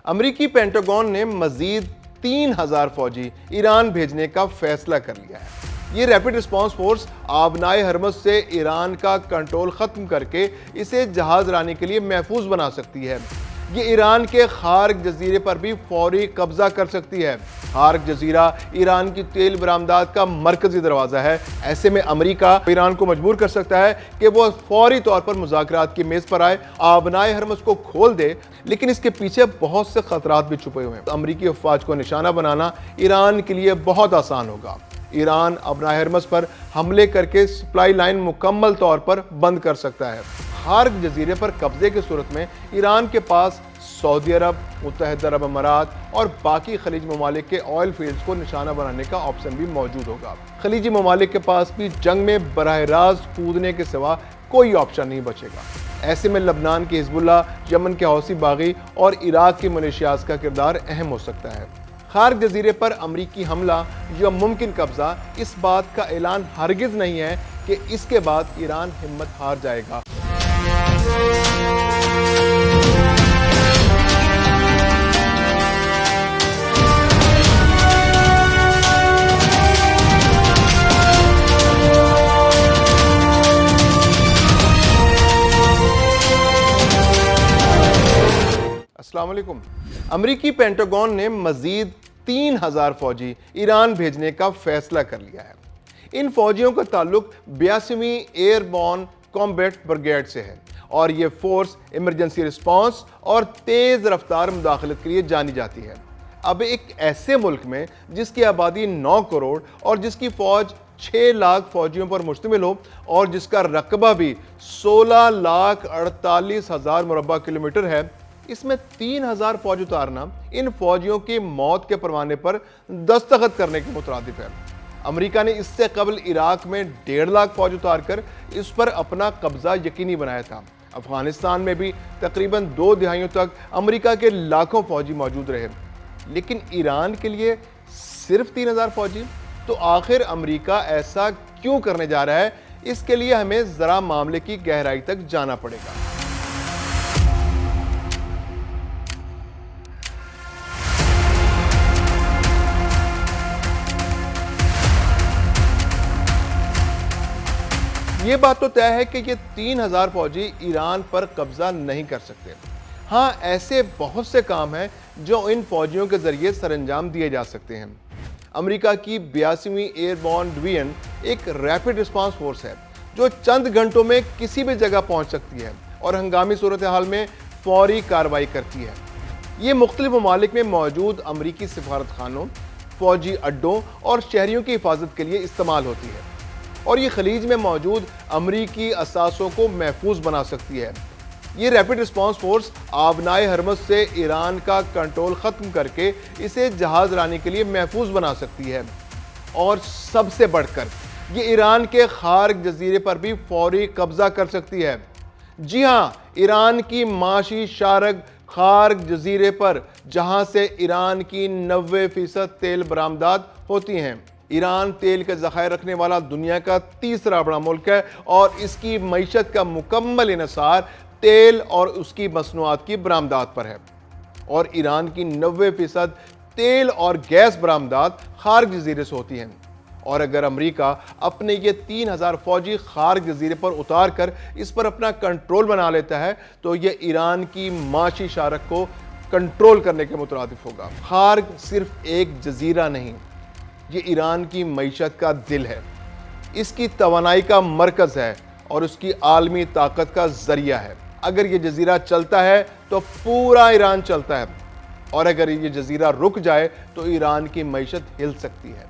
امریکی پینٹاگون نے مزید 3000 فوجی ایران بھیجنے کا فیصلہ کر لیا ہے۔ یہ ریپڈ رسپانس فورس آبنائے ہرمز سے ایران کا کنٹرول ختم کر کے اسے جہاز رانی کے لیے محفوظ بنا سکتی ہے۔ یہ ایران کے خارق جزیرے پر بھی فوری قبضہ کر سکتی ہے۔ خارق جزیرہ ایران کی تیل برآمدات کا مرکزی دروازہ ہے۔ ایسے میں امریکہ ایران کو مجبور کر سکتا ہے کہ وہ فوری طور پر مذاکرات کی میز پر آئے، آبنائے ہرمز کو کھول دے، لیکن اس کے پیچھے بہت سے خطرات بھی چھپے ہوئے ہیں۔ امریکی افواج کو نشانہ بنانا ایران کے لیے بہت آسان ہوگا۔ ایران آبنائے ہرمز پر حملے کر کے سپلائی لائن مکمل طور پر بند کر سکتا ہے۔ خارق جزیرے پر قبضے کی صورت میں ایران کے پاس سعودی عرب، متحدہ عرب امارات اور باقی خلیج ممالک کے آئل فیلڈز کو نشانہ بنانے کا آپشن بھی موجود ہوگا۔ خلیجی ممالک کے پاس بھی جنگ میں براہ راست کودنے کے سوا کوئی آپشن نہیں بچے گا۔ ایسے میں لبنان کی حزب اللہ، یمن کے حوثی باغی اور عراق کی ملیشیاز کا کردار اہم ہو سکتا ہے۔ خارق جزیرے پر امریکی حملہ یا ممکن قبضہ اس بات کا اعلان ہرگز نہیں ہے کہ اس کے بعد ایران ہمت ہار جائے گا۔ السلام علیکم۔ امریکی پینٹاگون نے مزید 3000 فوجی ایران بھیجنے کا فیصلہ کر لیا ہے۔ ان فوجیوں کا تعلق 82ویں ایئر بورن کامبیٹ بریگیڈ سے ہے اور یہ فورس ایمرجنسی رسپانس اور تیز رفتار مداخلت کے لیے جانی جاتی ہے۔ اب ایک ایسے ملک میں جس کی آبادی 9 کروڑ اور جس کی فوج 6 لاکھ فوجیوں پر مشتمل ہو اور جس کا رقبہ بھی 16,48,000 مربع کلومیٹر ہے، اس میں 3000 فوج اتارنا ان فوجیوں کی موت کے پروانے پر دستخط کرنے کے مترادف ہے۔ امریکہ نے اس سے قبل عراق میں 1.5 لاکھ فوج اتار کر اس پر اپنا قبضہ یقینی بنایا تھا۔ افغانستان میں بھی تقریباً 2 دہائیوں تک امریکہ کے لاکھوں فوجی موجود رہے، لیکن ایران کے لیے صرف 3000 فوجی؟ تو آخر امریکہ ایسا کیوں کرنے جا رہا ہے؟ اس کے لیے ہمیں ذرا معاملے کی گہرائی تک جانا پڑے گا۔ یہ بات تو طے ہے کہ یہ 3000 فوجی ایران پر قبضہ نہیں کر سکتے۔ ہاں، ایسے بہت سے کام ہیں جو ان فوجیوں کے ذریعے سر انجام دیے جا سکتے ہیں۔ امریکہ کی 82ویں ایئر بورن ڈویژن ایک ریپڈ رسپانس فورس ہے جو چند گھنٹوں میں کسی بھی جگہ پہنچ سکتی ہے اور ہنگامی صورتحال میں فوری کارروائی کرتی ہے۔ یہ مختلف ممالک میں موجود امریکی سفارت خانوں، فوجی اڈوں اور شہریوں کی حفاظت کے لیے استعمال ہوتی ہے، اور یہ خلیج میں موجود امریکی اثاثوں کو محفوظ بنا سکتی ہے۔ یہ ریپڈ رسپانس فورس آبنائے ہرمز سے ایران کا کنٹرول ختم کر کے اسے جہاز رانی کے لیے محفوظ بنا سکتی ہے، اور سب سے بڑھ کر یہ ایران کے خارق جزیرے پر بھی فوری قبضہ کر سکتی ہے۔ جی ہاں، ایران کی معاشی شارک خارق جزیرے پر، جہاں سے ایران کی 90% تیل برآمدات ہوتی ہیں۔ ایران تیل کے ذخائر رکھنے والا دنیا کا تیسرا بڑا ملک ہے اور اس کی معیشت کا مکمل انحصار تیل اور اس کی مصنوعات کی برآمدات پر ہے، اور ایران کی 90% تیل اور گیس برآمدات خارق جزیرے سے ہوتی ہیں۔ اور اگر امریکہ اپنے یہ 3000 فوجی خارق جزیرے پر اتار کر اس پر اپنا کنٹرول بنا لیتا ہے تو یہ ایران کی معاشی شارک کو کنٹرول کرنے کے مترادف ہوگا۔ خارق صرف ایک جزیرہ نہیں، یہ ایران کی معیشت کا دل ہے، اس کی توانائی کا مرکز ہے اور اس کی عالمی طاقت کا ذریعہ ہے۔ اگر یہ جزیرہ چلتا ہے تو پورا ایران چلتا ہے، اور اگر یہ جزیرہ رک جائے تو ایران کی معیشت ہل سکتی ہے۔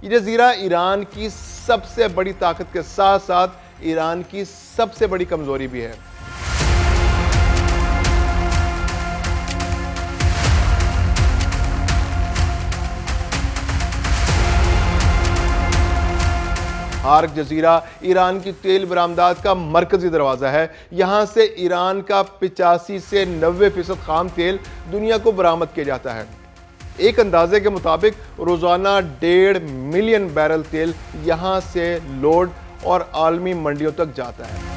یہ جزیرہ ایران کی سب سے بڑی طاقت کے ساتھ ساتھ ایران کی سب سے بڑی کمزوری بھی ہے۔ خارق جزیرہ ایران کی تیل برآمدات کا مرکزی دروازہ ہے۔ یہاں سے ایران کا 85 سے 90% خام تیل دنیا کو برآمد کیا جاتا ہے۔ ایک اندازے کے مطابق روزانہ 1.5 ملین بیرل تیل یہاں سے لوڈ اور عالمی منڈیوں تک جاتا ہے۔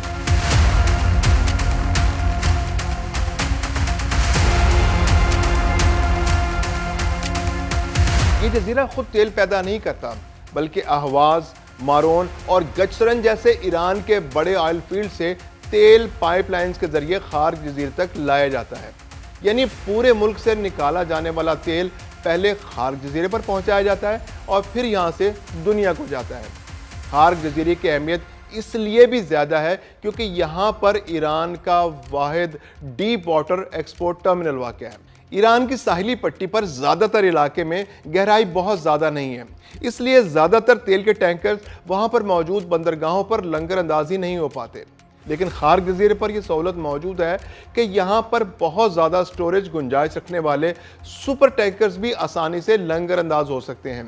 یہ جزیرہ خود تیل پیدا نہیں کرتا، بلکہ اہواز، مارون اور گچسرن جیسے ایران کے بڑے آئل فیلڈ سے تیل پائپ لائنز کے ذریعے خارق جزیرے تک لایا جاتا ہے۔ یعنی پورے ملک سے نکالا جانے والا تیل پہلے خارق جزیرے پر پہنچایا جاتا ہے اور پھر یہاں سے دنیا کو جاتا ہے۔ خارق جزیرے کی اہمیت اس لیے بھی زیادہ ہے کیونکہ یہاں پر ایران کا واحد ڈیپ واٹر ایکسپورٹ ٹرمینل واقع ہے۔ ایران کی ساحلی پٹی پر زیادہ تر علاقے میں گہرائی بہت زیادہ نہیں ہے، اس لیے زیادہ تر تیل کے ٹینکرز وہاں پر موجود بندرگاہوں پر لنگر اندازی نہیں ہو پاتے۔ لیکن خارق جزیرے پر یہ سہولت موجود ہے کہ یہاں پر بہت زیادہ سٹوریج گنجائش رکھنے والے سپر ٹینکرز بھی آسانی سے لنگر انداز ہو سکتے ہیں۔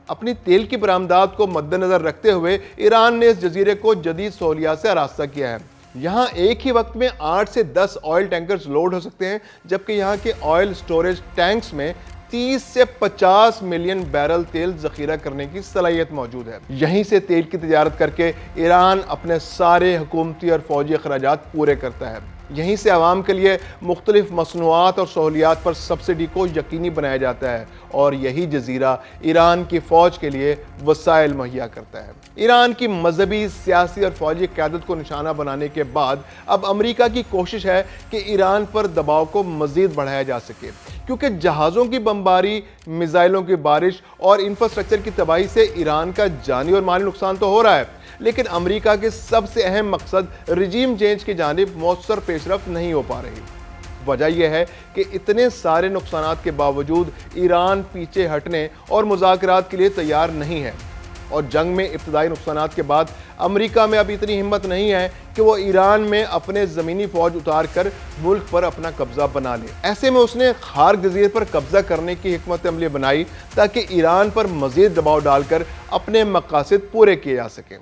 اپنی تیل کی برآمدات کو مد نظر رکھتے ہوئے ایران نے اس جزیرے کو جدید سہولیات سے آراستہ کیا ہے۔ یہاں ایک ہی وقت میں 8 سے 10 آئل ٹینکرز لوڈ ہو سکتے ہیں، جبکہ یہاں کے آئل سٹوریج ٹینکس میں 30 سے 50 ملین بیرل تیل ذخیرہ کرنے کی صلاحیت موجود ہے۔ یہیں سے تیل کی تجارت کر کے ایران اپنے سارے حکومتی اور فوجی اخراجات پورے کرتا ہے۔ یہیں سے عوام کے لیے مختلف مصنوعات اور سہولیات پر سبسڈی کو یقینی بنایا جاتا ہے، اور یہی جزیرہ ایران کی فوج کے لیے وسائل مہیا کرتا ہے۔ ایران کی مذہبی، سیاسی اور فوجی قیادت کو نشانہ بنانے کے بعد اب امریکہ کی کوشش ہے کہ ایران پر دباؤ کو مزید بڑھایا جا سکے، کیونکہ جہازوں کی بمباری، میزائلوں کی بارش اور انفراسٹرکچر کی تباہی سے ایران کا جانی اور مالی نقصان تو ہو رہا ہے، لیکن امریکہ کے سب سے اہم مقصد رجیم چینج کی جانب مؤثر پیش رفت نہیں ہو پا رہی۔ وجہ یہ ہے کہ اتنے سارے نقصانات کے باوجود ایران پیچھے ہٹنے اور مذاکرات کے لیے تیار نہیں ہے، اور جنگ میں ابتدائی نقصانات کے بعد امریکہ میں اب اتنی ہمت نہیں ہے کہ وہ ایران میں اپنے زمینی فوج اتار کر ملک پر اپنا قبضہ بنا لے۔ ایسے میں اس نے خارق جزیرے پر قبضہ کرنے کی حکمت عملی بنائی تاکہ ایران پر مزید دباؤ ڈال کر اپنے مقاصد پورے کیے جا سکیں۔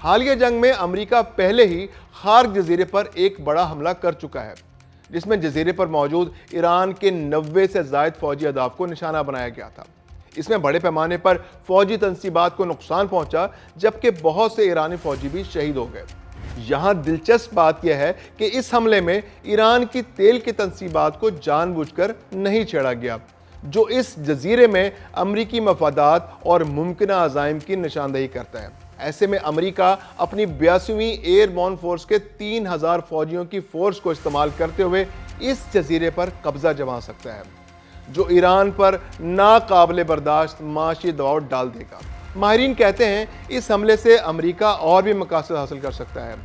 حالیہ جنگ میں امریکہ پہلے ہی خارق جزیرے پر ایک بڑا حملہ کر چکا ہے، جس میں جزیرے پر موجود ایران کے 90 سے زائد فوجی اہداف کو نشانہ بنایا گیا تھا۔ اس میں بڑے پیمانے پر فوجی تنصیبات کو نقصان پہنچا، جبکہ بہت سے ایرانی فوجی بھی شہید ہو گئے۔ یہاں دلچسپ بات یہ ہے کہ اس حملے میں ایران کی تیل کی تنصیبات کو جان بوجھ کر نہیں چھیڑا گیا، جو اس جزیرے میں امریکی مفادات اور ممکنہ عزائم کی نشاندہی کرتا ہے۔ ایسے میں امریکہ اپنی 82ویں ایئر بورن فورس کے 3000 فوجیوں کی فورس کو استعمال کرتے ہوئے اس جزیرے پر قبضہ جما سکتا ہے، جو ایران پر ناقابل برداشت معاشی دباؤ ڈال دے گا۔ ماہرین کہتے ہیں اس حملے سے امریکہ اور بھی مقاصد حاصل کر سکتا ہے۔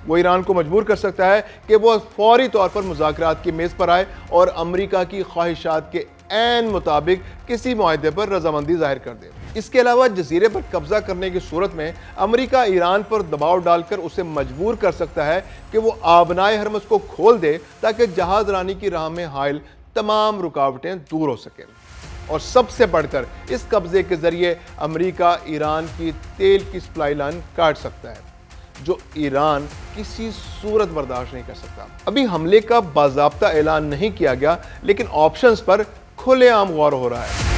وہ ایران کو مجبور کر سکتا ہے کہ وہ فوری طور پر مذاکرات کی میز پر آئے اور امریکہ کی خواہشات کے عین مطابق کسی معاہدے پر رضامندی ظاہر کر دے۔ اس کے علاوہ جزیرے پر قبضہ کرنے کی صورت میں امریکہ ایران پر دباؤ ڈال کر اسے مجبور کر سکتا ہے کہ وہ آبنائے ہرمز کو کھول دے تاکہ جہاز رانی کی راہ میں حائل تمام رکاوٹیں دور ہو سکیں۔ اور سب سے بڑھ کر اس قبضے کے ذریعے امریکہ ایران کی تیل کی سپلائی لائن کاٹ سکتا ہے، جو ایران کسی صورت برداشت نہیں کر سکتا۔ ابھی حملے کا باضابطہ اعلان نہیں کیا گیا، لیکن آپشنز پر کھلے عام غور ہو رہا ہے۔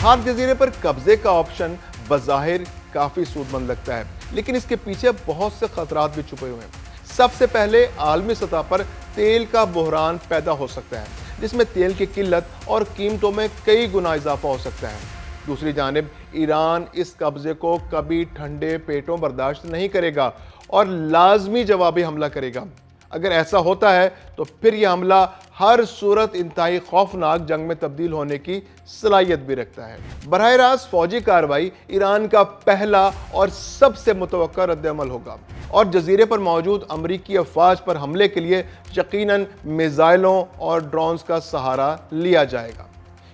خارق جزیرے پر قبضے کا آپشن بظاہر کافی سود مند لگتا ہے، لیکن اس کے پیچھے بہت سے خطرات بھی چھپے ہوئے ہیں۔ سب سے پہلے عالمی سطح پر تیل کا بحران پیدا ہو سکتا ہے، جس میں تیل کی قلت اور قیمتوں میں کئی گنا اضافہ ہو سکتا ہے۔ دوسری جانب ایران اس قبضے کو کبھی ٹھنڈے پیٹوں برداشت نہیں کرے گا اور لازمی جوابی حملہ کرے گا۔ اگر ایسا ہوتا ہے تو پھر یہ حملہ ہر صورت انتہائی خوفناک جنگ میں تبدیل ہونے کی صلاحیت بھی رکھتا ہے۔ براہ راست فوجی کارروائی ایران کا پہلا اور سب سے متوقع رد عمل ہوگا، اور جزیرے پر موجود امریکی افواج پر حملے کے لیے یقیناً میزائلوں اور ڈرونز کا سہارا لیا جائے گا،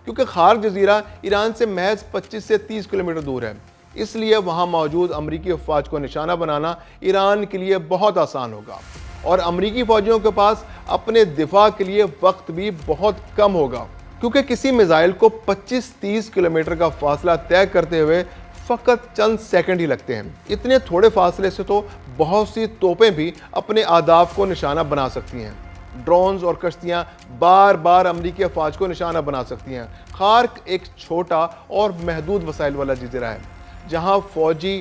کیونکہ خارق جزیرہ ایران سے محض 25 سے 30 کلومیٹر دور ہے۔ اس لیے وہاں موجود امریکی افواج کو نشانہ بنانا ایران کے لیے بہت آسان ہوگا، اور امریکی فوجیوں کے پاس اپنے دفاع کے لیے وقت بھی بہت کم ہوگا، کیونکہ کسی میزائل کو 25-30 کلومیٹر کا فاصلہ طے کرتے ہوئے فقط چند سیکنڈ ہی لگتے ہیں۔ اتنے تھوڑے فاصلے سے تو بہت سی توپیں بھی اپنے اہداف کو نشانہ بنا سکتی ہیں۔ ڈرونز اور کشتیاں بار بار امریکی افواج کو نشانہ بنا سکتی ہیں۔ خارق ایک چھوٹا اور محدود وسائل والا جزیرہ ہے، جہاں فوجی